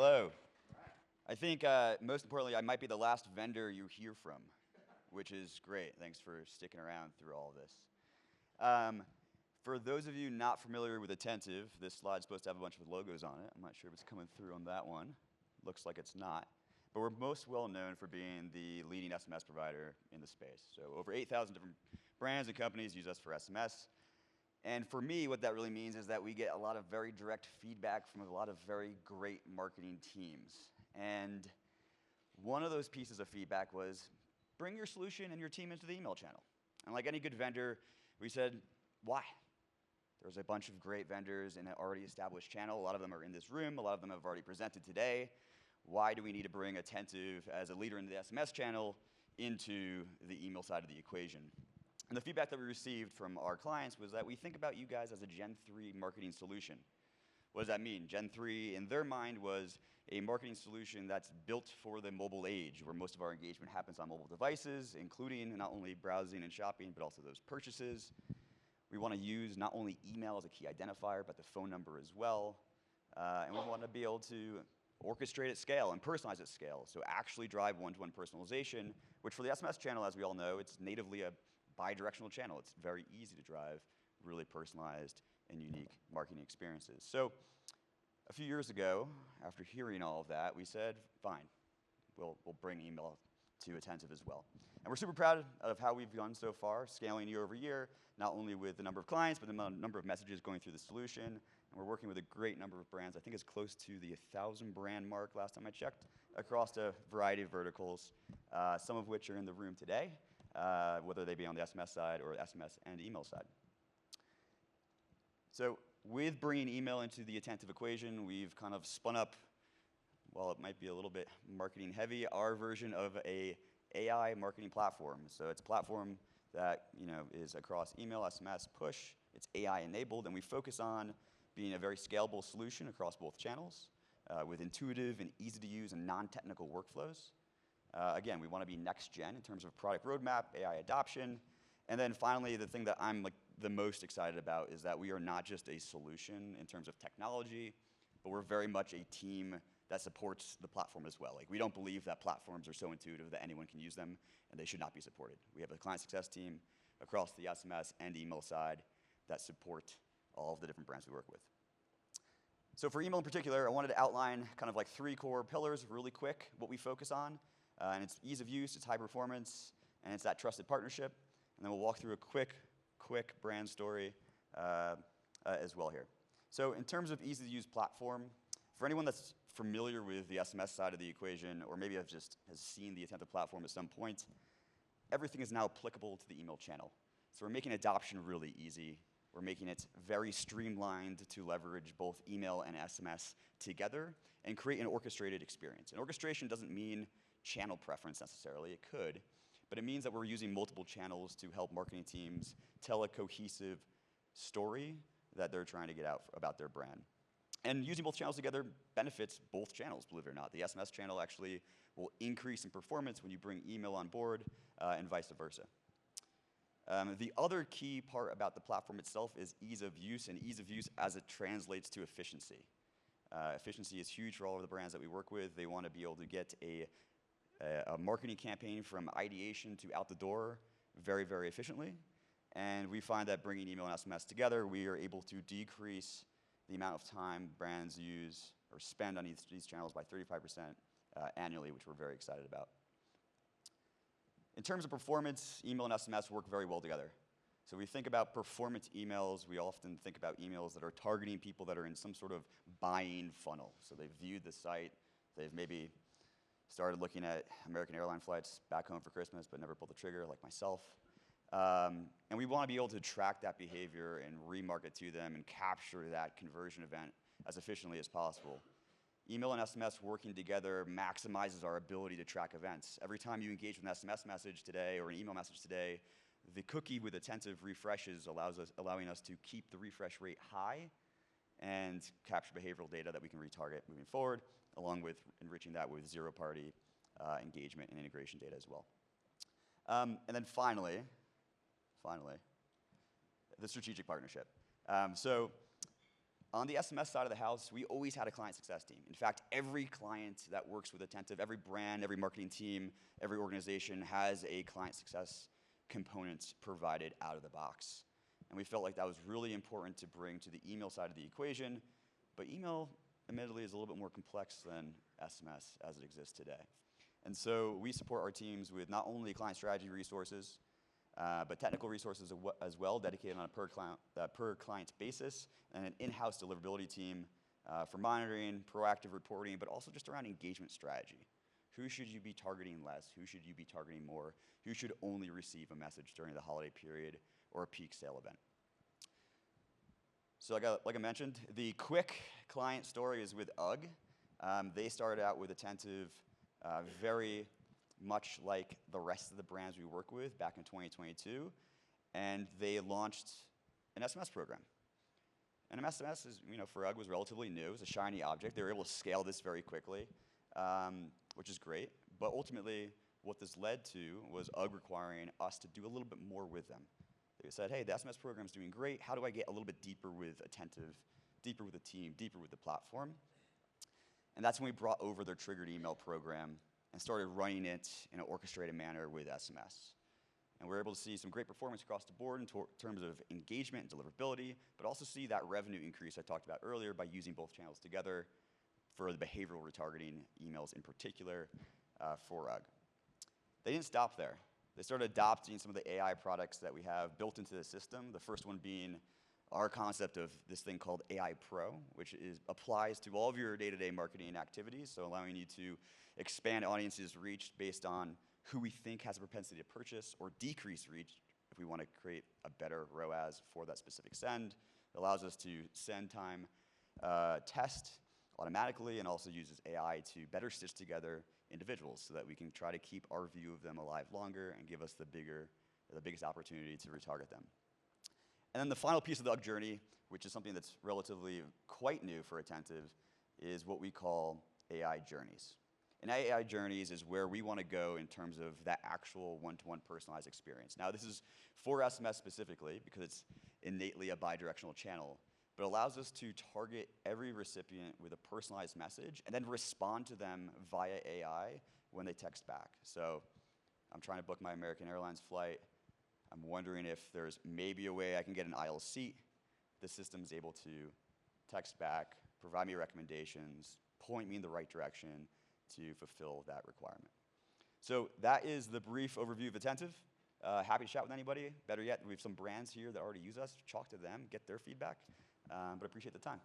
Hello. I think most importantly, I might be the last vendor you hear from, which is great. Thanks for sticking around through all of this. For those of you not familiar with Attentive, this slide's supposed to have a bunch of logos on it. I'm not sure if it's coming through on that one. Looks like it's not. But we're most well known for being the leading SMS provider in the space. So over 8,000 different brands and companies use us for SMS. And for me, what that really means is that we get a lot of very direct feedback from a lot of very great marketing teams. And one of those pieces of feedback was, bring your solution and your team into the email channel. And like any good vendor, we said, why? There's a bunch of great vendors in an already established channel. A lot of them are in this room. A lot of them have already presented today. Why do we need to bring Attentive as a leader in the SMS channel into the email side of the equation? And the feedback that we received from our clients was that we think about you guys as a Gen 3 marketing solution. What does that mean? Gen 3, in their mind, was a marketing solution that's built for the mobile age, where most of our engagement happens on mobile devices, including not only browsing and shopping, but also those purchases. We want to use not only email as a key identifier, but the phone number as well. And we want to be able to orchestrate at scale and personalize at scale, so actually drive one-to-one personalization, which for the SMS channel, as we all know, it's natively a bi-directional channel. It's very easy to drive really personalized and unique marketing experiences. So a few years ago, after hearing all of that, we said, fine, we'll bring email to Attentive as well. And we're super proud of how we've gone so far, scaling year over year, not only with the number of clients, but the number of messages going through the solution. And we're working with a great number of brands. I think it's close to the 1,000 brand mark last time I checked, across a variety of verticals, some of which are in the room today, whether they be on the SMS side or SMS and email side. So with bringing email into the Attentive equation, we've kind of spun up, while it might be a little bit marketing heavy, our version of a AI marketing platform. So it's a platform that is across email, SMS, push. It's AI enabled, and we focus on being a very scalable solution across both channels with intuitive and easy to use and non-technical workflows. Again, we want to be next gen in terms of product roadmap, AI adoption. And then finally, the thing that I'm the most excited about is that we are not just a solution in terms of technology, but we're very much a team that supports the platform as well. We don't believe that platforms are so intuitive that anyone can use them, and they should not be supported. We have a client success team across the SMS and email side that support all of the different brands we work with. So for email in particular, I wanted to outline kind of 3 core pillars really quick, what we focus on. And it's ease of use, it's high performance, and it's that trusted partnership. And then we'll walk through a quick brand story as well here. So in terms of easy-to-use platform, for anyone that's familiar with the SMS side of the equation, or maybe has seen the Attentive platform at some point, everything is now applicable to the email channel. So we're making adoption really easy. We're making it very streamlined to leverage both email and SMS together and create an orchestrated experience. And orchestration doesn't mean channel preference necessarily. It could. But it means that we're using multiple channels to help marketing teams tell a cohesive story that they're trying to get out about their brand. And using both channels together benefits both channels, believe it or not. The SMS channel actually will increase in performance when you bring email on board, and vice versa. The other key part about the platform itself is ease of use, and ease of use as it translates to efficiency. Efficiency is huge for all of the brands that we work with. They want to be able to get a marketing campaign from ideation to out the door very, very efficiently. And we find that bringing email and SMS together, we are able to decrease the amount of time brands use or spend on these channels by 35% annually, which we're very excited about. In terms of performance, email and SMS work very well together. So we think about performance emails. We often think about emails that are targeting people that are in some sort of buying funnel. So they've viewed the site. They've maybe started looking at American airline flights back home for Christmas, but never pulled the trigger, like myself. And we want to be able to track that behavior and remarket to them and capture that conversion event as efficiently as possible. Email and SMS working together maximizes our ability to track events. Every time you engage with an SMS message today or an email message today, the cookie with Attentive refreshes allowing us to keep the refresh rate high and capture behavioral data that we can retarget moving forward, along with enriching that with zero-party engagement and integration data as well. And then finally, the strategic partnership. So On the SMS side of the house, we always had a client success team. In fact, every client that works with Attentive, every brand, every marketing team, every organization has a client success component provided out of the box. And we felt like that was really important to bring to the email side of the equation. But email, admittedly, is a little bit more complex than SMS as it exists today. And so we support our teams with not only client strategy resources, but technical resources as well, dedicated on a per client basis, and an in-house deliverability team for monitoring, proactive reporting, but also just around engagement strategy. Who should you be targeting less? Who should you be targeting more? Who should only receive a message during the holiday period or a peak sale event? So like I mentioned, the quick client story is with UGG. They started out with Attentive very much like the rest of the brands we work with back in 2022, and they launched an SMS program. And SMS is, for UGG was relatively new. It was a shiny object. They were able to scale this very quickly, which is great. But ultimately, what this led to was UGG requiring us to do a little bit more with them. They said, hey, the SMS program is doing great. How do I get a little bit deeper with Attentive, deeper with the team, deeper with the platform? And that's when we brought over their triggered email program and started running it in an orchestrated manner with SMS. And we're able to see some great performance across the board in terms of engagement and deliverability, but also see that revenue increase I talked about earlier by using both channels together for the behavioral retargeting emails in particular for UGG. They didn't stop there. They started adopting some of the AI products that we have built into the system, the first one being our concept of this thing called AI Pro, which applies to all of your day-to-day marketing activities, so allowing you to expand audiences reached based on who we think has a propensity to purchase, or decrease reach if we want to create a better ROAS for that specific send. It allows us to send time test automatically, and also uses AI to better stitch together individuals so that we can try to keep our view of them alive longer and give us the biggest opportunity to retarget them. And then the final piece of the UGG journey, which is something that's relatively quite new for Attentive, is what we call AI journeys. And AI journeys is where we want to go in terms of that actual one-to-one personalized experience. Now, this is for SMS specifically because it's innately a bidirectional channel, but allows us to target every recipient with a personalized message and then respond to them via AI when they text back. So I'm trying to book my American Airlines flight. I'm wondering if there's maybe a way I can get an aisle seat. The system's able to text back, provide me recommendations, point me in the right direction to fulfill that requirement. So that is the brief overview of Attentive. Happy to chat with anybody. Better yet, we have some brands here that already use us. Talk to them, get their feedback, but appreciate the time.